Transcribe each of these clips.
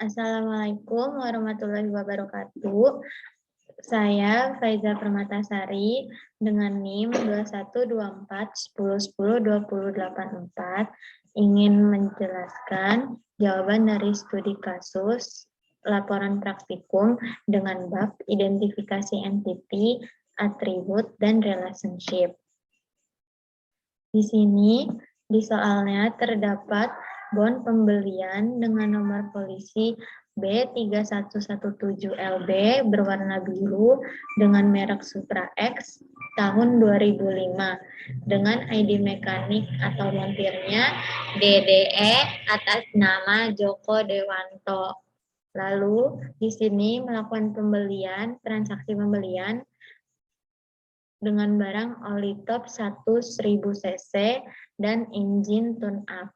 Assalamualaikum warahmatullahi wabarakatuh. Saya Faiza Permatasari dengan NIM 212410102084 ingin menjelaskan jawaban dari studi kasus laporan praktikum dengan bab identifikasi entity, atribut, dan relationship. Di sini, di soalnya terdapat bon pembelian dengan nomor polisi B3117LB berwarna biru dengan merek Supra X tahun 2005 dengan ID mekanik atau montirnya DDE atas nama Joko Dewanto. Lalu di sini melakukan transaksi pembelian dengan barang oli top 1000 cc dan engine tune up.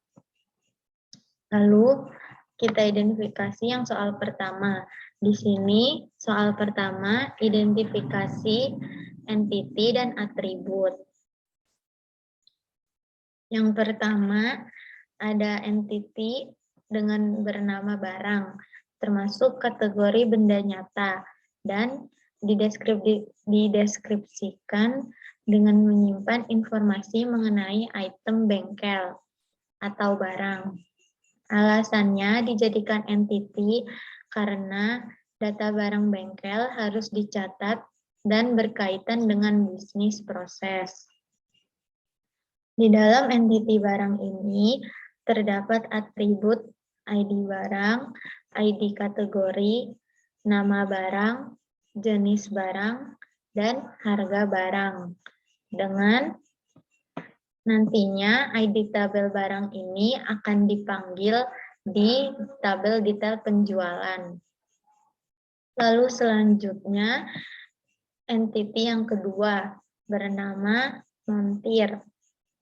Lalu kita identifikasi yang soal pertama. Di sini soal pertama identifikasi entity dan atribut. Yang pertama ada entity dengan bernama barang, termasuk kategori benda nyata dan dideskripsikan dengan menyimpan informasi mengenai item bengkel atau barang. Alasannya dijadikan entity karena data barang bengkel harus dicatat dan berkaitan dengan bisnis proses. Di dalam entity barang ini terdapat atribut ID barang, ID kategori, nama barang, jenis barang, dan harga barang. Dengan nantinya ID tabel barang ini akan dipanggil di tabel detail penjualan. Lalu selanjutnya entity yang kedua bernama montir,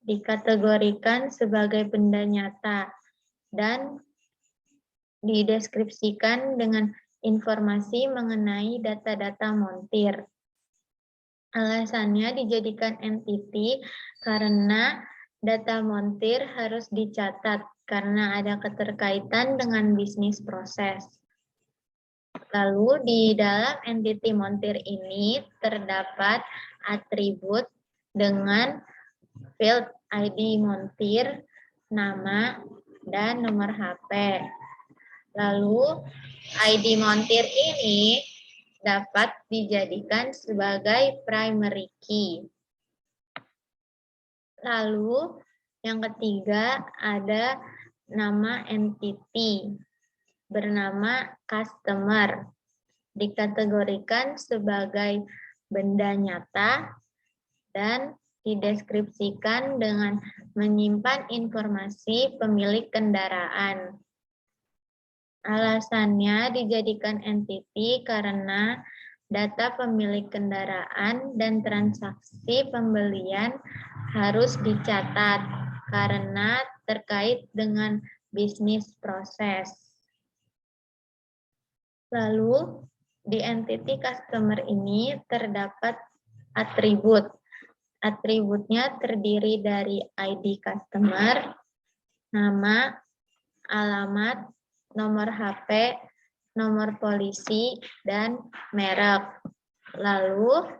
dikategorikan sebagai benda nyata dan dideskripsikan dengan informasi mengenai data-data montir. Alasannya dijadikan entity karena data montir harus dicatat karena ada keterkaitan dengan bisnis proses. Lalu di dalam entity montir ini terdapat atribut dengan field ID montir, nama, dan nomor HP. Lalu ID montir ini dapat dijadikan sebagai primary key. Lalu yang ketiga ada nama entity bernama customer, dikategorikan sebagai benda nyata dan dideskripsikan dengan menyimpan informasi pemilik kendaraan. Alasannya dijadikan entity karena data pemilik kendaraan dan transaksi pembelian harus dicatat karena terkait dengan bisnis proses. Lalu di entity customer ini terdapat atribut. Atributnya terdiri dari ID customer, nama, alamat, nomor HP, nomor polisi, dan merek. Lalu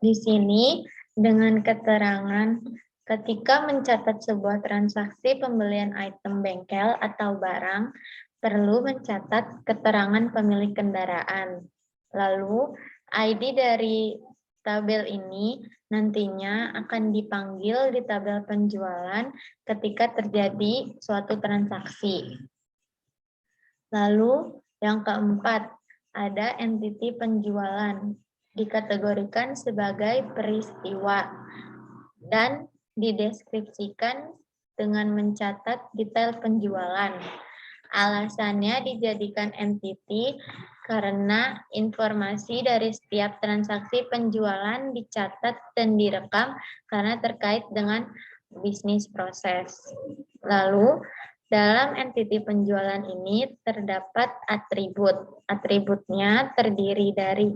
di sini dengan keterangan ketika mencatat sebuah transaksi pembelian item bengkel atau barang, perlu mencatat keterangan pemilik kendaraan. Lalu ID dari tabel ini nantinya akan dipanggil di tabel penjualan ketika terjadi suatu transaksi. Lalu yang keempat, ada entity penjualan, dikategorikan sebagai peristiwa dan dideskripsikan dengan mencatat detail penjualan. Alasannya dijadikan entity karena informasi dari setiap transaksi penjualan dicatat dan direkam karena terkait dengan bisnis proses. Lalu, dalam entity penjualan ini terdapat atribut. Atributnya terdiri dari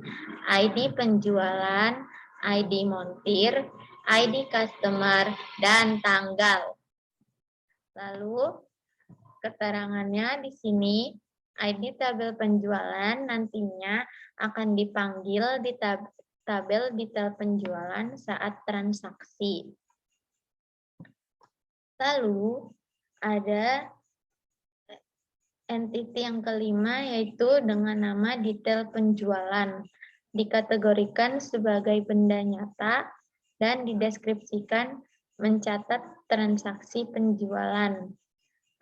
ID penjualan, ID montir, ID customer, dan tanggal. Lalu, keterangannya di sini, ID tabel penjualan nantinya akan dipanggil di tabel detail penjualan saat transaksi. Lalu ada entity yang kelima yaitu dengan nama detail penjualan. Dikategorikan sebagai benda nyata dan dideskripsikan mencatat transaksi penjualan.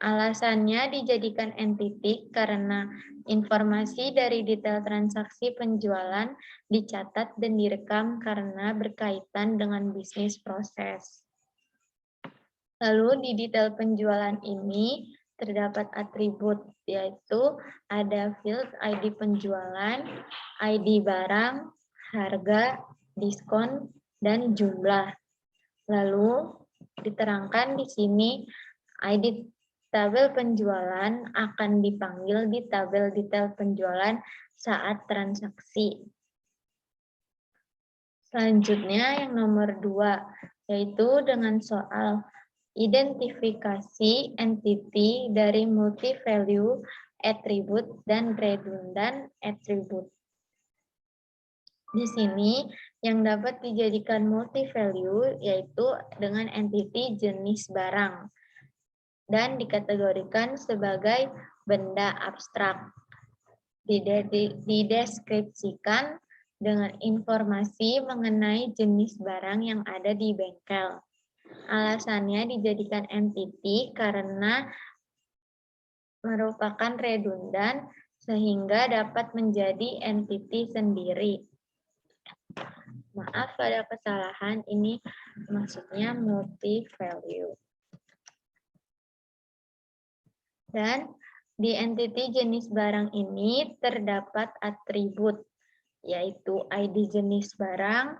Alasannya dijadikan entity karena informasi dari detail transaksi penjualan dicatat dan direkam karena berkaitan dengan bisnis proses. Lalu di detail penjualan ini terdapat atribut, yaitu ada field ID penjualan, ID barang, harga, diskon, dan jumlah. Lalu diterangkan di sini ID tabel penjualan akan dipanggil di tabel detail penjualan saat transaksi. Selanjutnya yang nomor 2, yaitu dengan soal identifikasi entity dari multi-value attribute dan redundant attribute. Di sini yang dapat dijadikan multi-value yaitu dengan entity jenis barang dan dikategorikan sebagai benda abstrak. Dideskripsikan dengan informasi mengenai jenis barang yang ada di bengkel. Alasannya dijadikan entity karena merupakan redundan sehingga dapat menjadi entity sendiri. Maaf ada kesalahan, ini maksudnya multi-value. Dan di entity jenis barang ini terdapat atribut, yaitu ID jenis barang,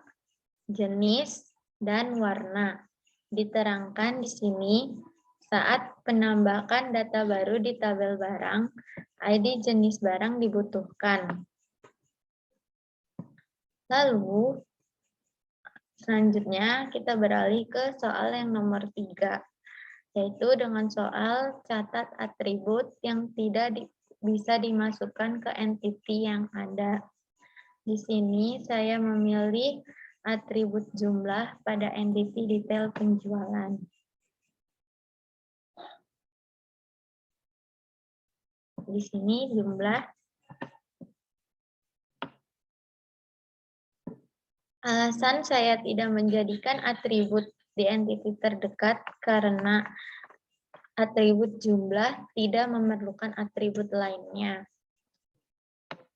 jenis, dan warna. Diterangkan di sini, saat penambahan data baru di tabel barang, ID jenis barang dibutuhkan. Lalu, selanjutnya kita beralih ke soal yang nomor 3. Yaitu dengan soal catat atribut yang tidak bisa dimasukkan ke entity yang ada. Di sini saya memilih atribut jumlah pada entity detail penjualan. Di sini jumlah. Alasan saya tidak menjadikan atribut di entity terdekat karena atribut jumlah tidak memerlukan atribut lainnya.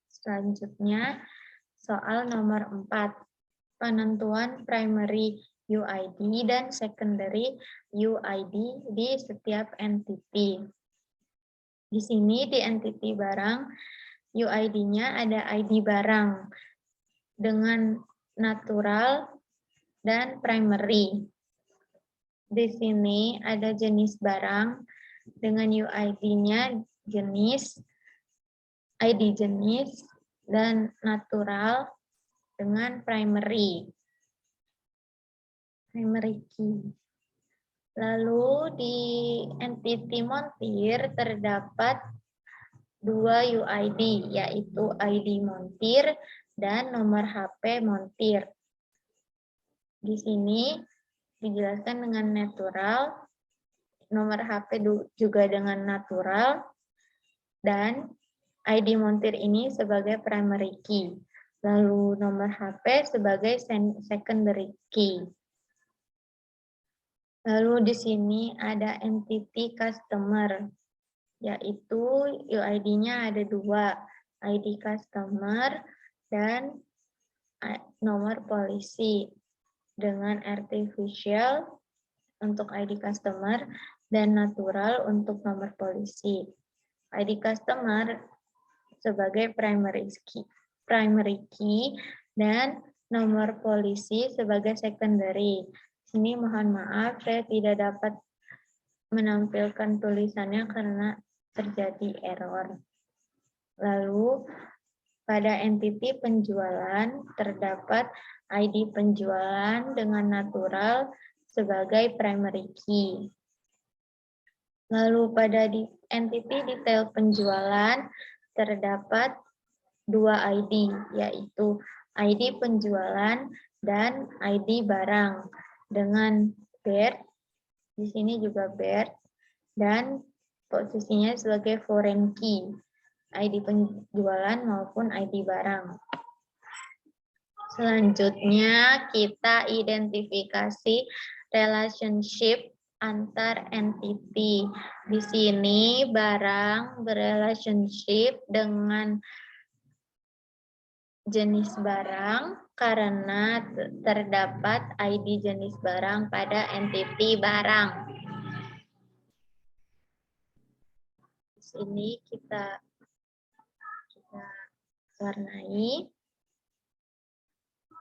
Selanjutnya, soal nomor 4. Penentuan primary UID dan secondary UID di setiap entity. Di sini di entity barang, UID-nya ada ID barang dengan natural dan primary. Di sini ada jenis barang dengan UID-nya jenis, ID jenis, dan natural dengan primary key. Lalu di entity montir terdapat 2 UID, yaitu ID montir dan nomor HP montir. Di sini dijelaskan dengan natural, nomor HP juga dengan natural, dan ID montir ini sebagai primary key. Lalu nomor HP sebagai secondary key. Lalu di sini ada entity customer, yaitu UID-nya ada 2, ID customer dan nomor polisi dengan artificial untuk ID customer dan natural untuk nomor polisi. ID customer sebagai primary key dan nomor polisi sebagai secondary. Sini mohon maaf saya tidak dapat menampilkan tulisannya karena terjadi error. Lalu pada entity penjualan terdapat ID penjualan dengan natural sebagai primary key. Lalu pada entity detail penjualan terdapat 2 ID, yaitu ID penjualan dan ID barang dengan BERT, di sini juga BERT, dan posisinya sebagai foreign key, ID penjualan maupun ID barang. Selanjutnya kita identifikasi relationship antar entity. Di sini barang berrelationship dengan jenis barang karena terdapat ID jenis barang pada entity barang. Di sini kita warnai.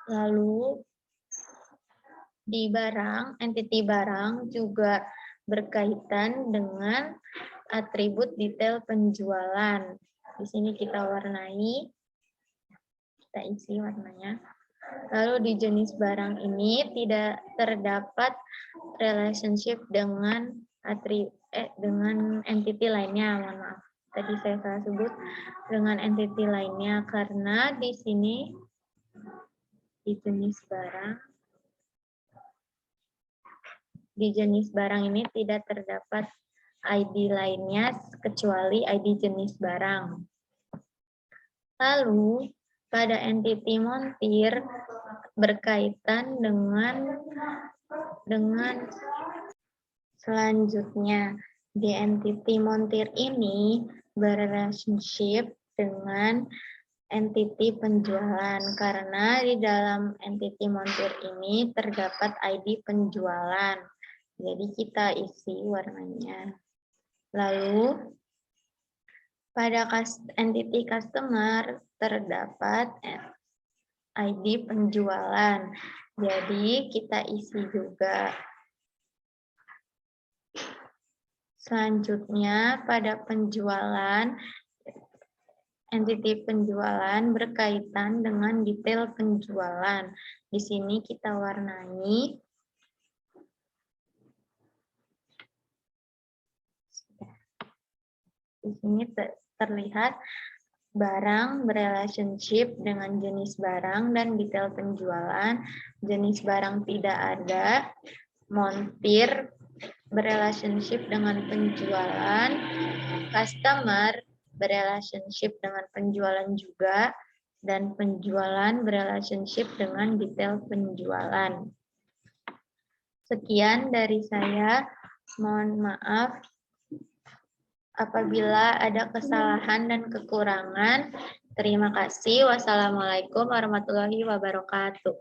Lalu di barang, entity barang juga berkaitan dengan atribut detail penjualan. Di sini kita warnai, kita isi warnanya. Lalu di jenis barang ini tidak terdapat relationship dengan dengan entity lainnya, mohon maaf. Tadi saya salah sebut dengan entity lainnya karena di sini di jenis barang ini tidak terdapat ID lainnya kecuali ID jenis barang. Lalu pada entity montir berkaitan dengan selanjutnya di entity montir ini berrelationship dengan entity penjualan karena di dalam entity montir ini terdapat ID penjualan. Jadi kita isi warnanya. Lalu pada entity customer terdapat ID penjualan. Jadi kita isi juga. Selanjutnya pada penjualan, entity penjualan berkaitan dengan detail penjualan. Di sini kita warnai. Di sini terlihat barang berrelationship dengan jenis barang dan detail penjualan. Jenis barang tidak ada. Montir berrelationship dengan penjualan. Customer berrelationship dengan penjualan juga, dan penjualan berrelationship dengan detail penjualan. Sekian dari saya, mohon maaf apabila ada kesalahan dan kekurangan. Terima kasih. Wassalamualaikum warahmatullahi wabarakatuh.